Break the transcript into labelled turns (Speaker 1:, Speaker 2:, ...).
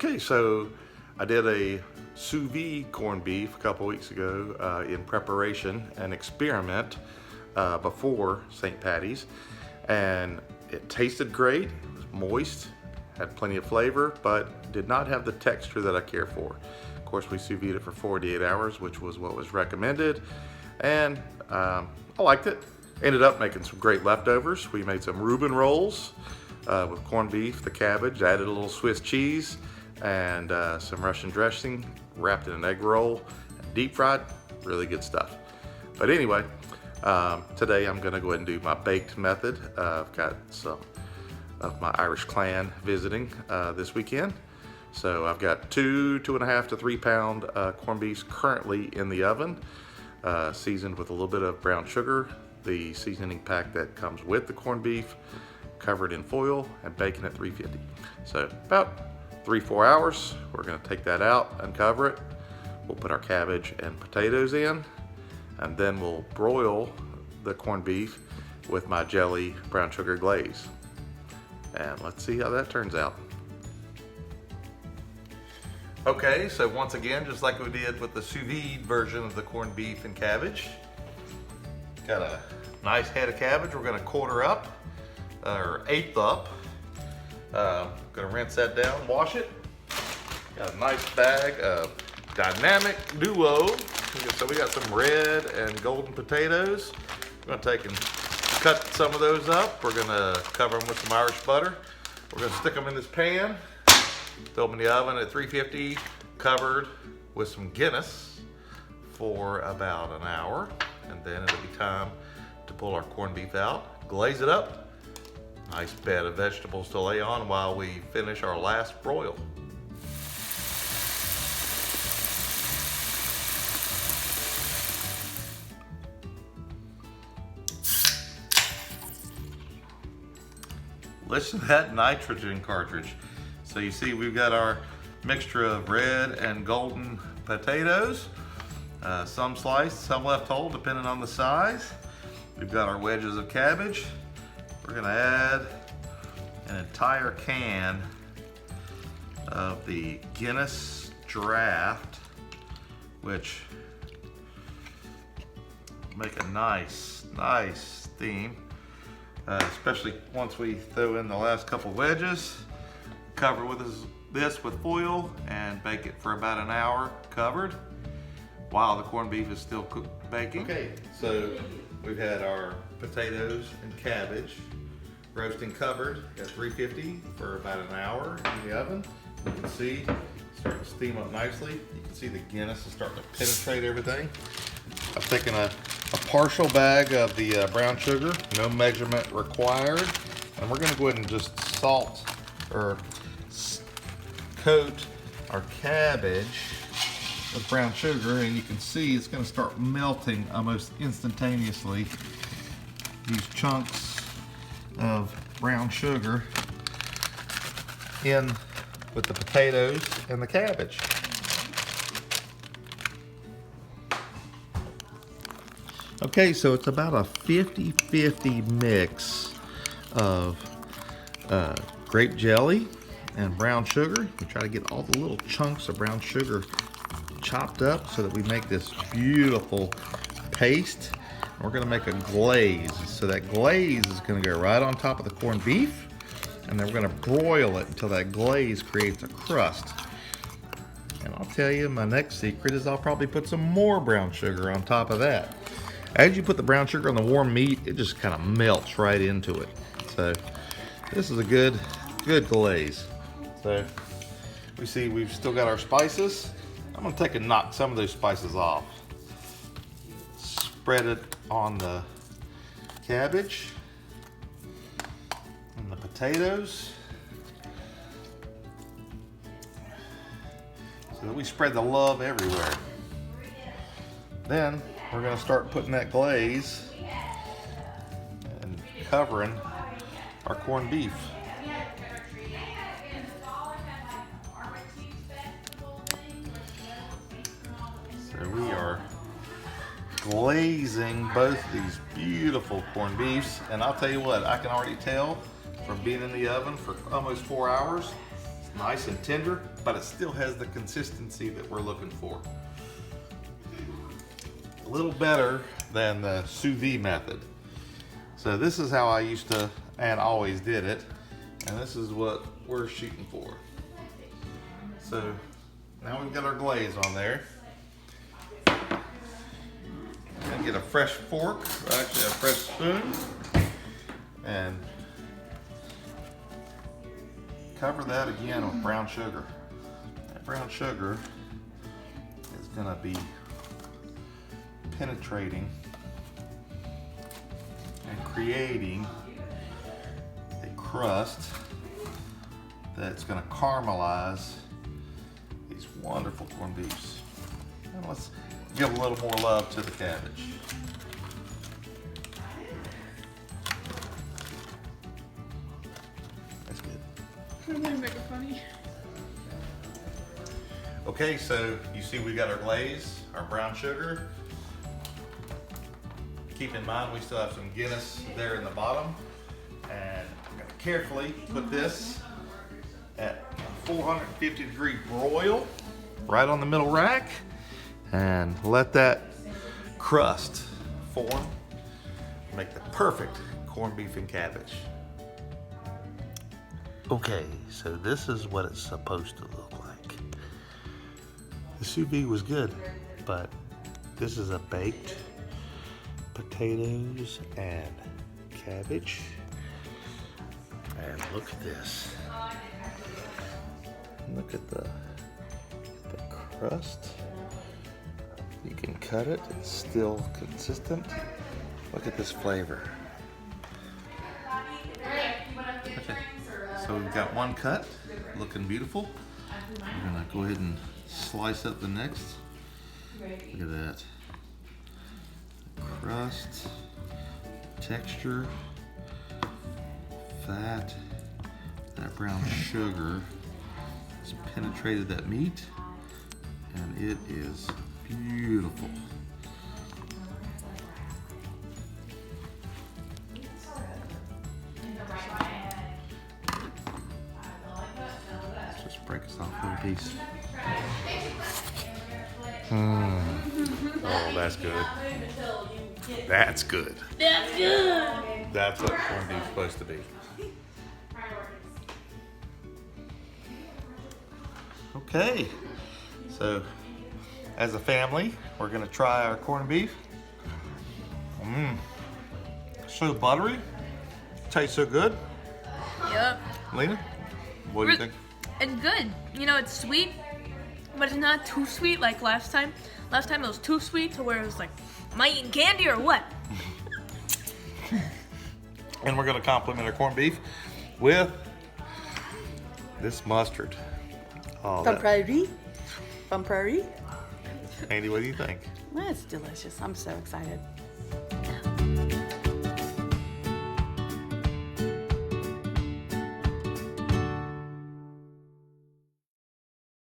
Speaker 1: Okay, so I did a sous vide corned beef a couple weeks ago in preparation, an experiment before St. Patty's, and it tasted great. It was moist, had plenty of flavor, but did not have the texture that I care for. Of course, we sous vide it for 48 hours, which was what was recommended, and I liked it. Ended up making some great leftovers. We made some Reuben rolls with corned beef, the cabbage, added a little Swiss cheese, and some Russian dressing, wrapped in an egg roll, deep fried, really good stuff. But anyway, today I'm gonna go ahead and do my baked method. I've got some of my Irish clan visiting this weekend. So I've got 2.5 to 3 pound corned beefs currently in the oven, seasoned with a little bit of brown sugar, the seasoning pack that comes with the corned beef, covered in foil and baking at 350. So about 3-4 hours. We're going to take that out, uncover it. We'll put our cabbage and potatoes in, and then we'll broil the corned beef with my jelly brown sugar glaze. And let's see how that turns out. Okay, so once again, just like we did with the sous vide version of the corned beef and cabbage, got a nice head of cabbage. We're going to quarter up, or eighth up. Gonna rinse that down, wash it. Got a nice bag of dynamic duo. So we got some red and golden potatoes. We're gonna take and cut some of those up. We're gonna cover them with some Irish butter. We're gonna stick them in this pan, throw them in the oven at 350, covered with some Guinness for about an hour. And then it'll be time to pull our corned beef out, glaze it up. Nice bed of vegetables to lay on while we finish our last broil. Listen to that nitrogen cartridge. So you see we've got our mixture of red and golden potatoes, some sliced, some left whole, depending on the size. We've got our wedges of cabbage. We're gonna add an entire can of the Guinness Draft, which make a nice steam, especially once we throw in the last couple wedges. Cover this with foil and bake it for about an hour covered while the corned beef is still baking. Okay, so we've had our potatoes and cabbage roasting covered at 350 for about an hour in the oven. You can see it's starting to steam up nicely. You can see the Guinness is starting to penetrate everything. I've taken a partial bag of the brown sugar, no measurement required, and we're going to go ahead and just salt or coat our cabbage with brown sugar, and you can see it's going to start melting almost instantaneously. These chunks of brown sugar in with the potatoes and the cabbage. Okay, so it's about a 50-50 mix of grape jelly and brown sugar. We try to get all the little chunks of brown sugar chopped up so that we make this beautiful paste. We're gonna make a glaze. So that glaze is gonna go right on top of the corned beef, and then we're gonna broil it until that glaze creates a crust. And I'll tell you, my next secret is I'll probably put some more brown sugar on top of that. As you put the brown sugar on the warm meat, it just kind of melts right into it. So this is a good glaze. So we see we've still got our spices. I'm gonna take and knock some of those spices off. Spread it on the cabbage and the potatoes so that we spread the love everywhere. Then we're going to start putting that glaze and covering our corned beef. So we are glazing both these beautiful corned beefs, and I'll tell you what, I can already tell from being in the oven for almost 4 hours, It's nice and tender, but it still has the consistency that we're looking for. A little better than the sous vide method. So this is how I used to and always did it, and this is what we're shooting for. So now we've got our glaze on there. And get a fresh fork, or actually a fresh spoon, and cover that again with brown sugar. That brown sugar is going to be penetrating and creating a crust that's going to caramelize these wonderful corned beefs. And let's give a little more love to the cabbage. That's good.
Speaker 2: I'm gonna make it funny.
Speaker 1: Okay, so you see we got our glaze, our brown sugar. Keep in mind we still have some Guinness there in the bottom. And I'm gonna carefully put this at a 450 degree broil right on the middle rack and let that crust form. Make the perfect corned beef and cabbage. Okay, so this is what it's supposed to look like. The sous vide was good, but this is a baked potatoes and cabbage. And look at this. Look at the crust. You can cut it, it's still consistent. Look at this flavor. Okay. So we've got one cut, looking beautiful. We're gonna go ahead and slice up the next. Look at that. Crust, texture, fat, that brown sugar has penetrated that meat, and it is beautiful. Let's just break us off a little piece. Oh, that's good. That's good.
Speaker 2: That's good.
Speaker 1: That's what corned beef's supposed to be. Okay, so as a family, we're gonna try our corned beef. So buttery, tastes so good.
Speaker 2: Yep.
Speaker 1: Lena, what do you think?
Speaker 2: It's good. You know, it's sweet, but it's not too sweet like last time. Last time it was too sweet to where it was like, am I eating candy or what?
Speaker 1: And we're gonna complement our corned beef with this mustard. Oh,
Speaker 3: From Prairie. From Prairie.
Speaker 1: Andy, what do you think?
Speaker 3: Well, it's delicious. I'm so excited.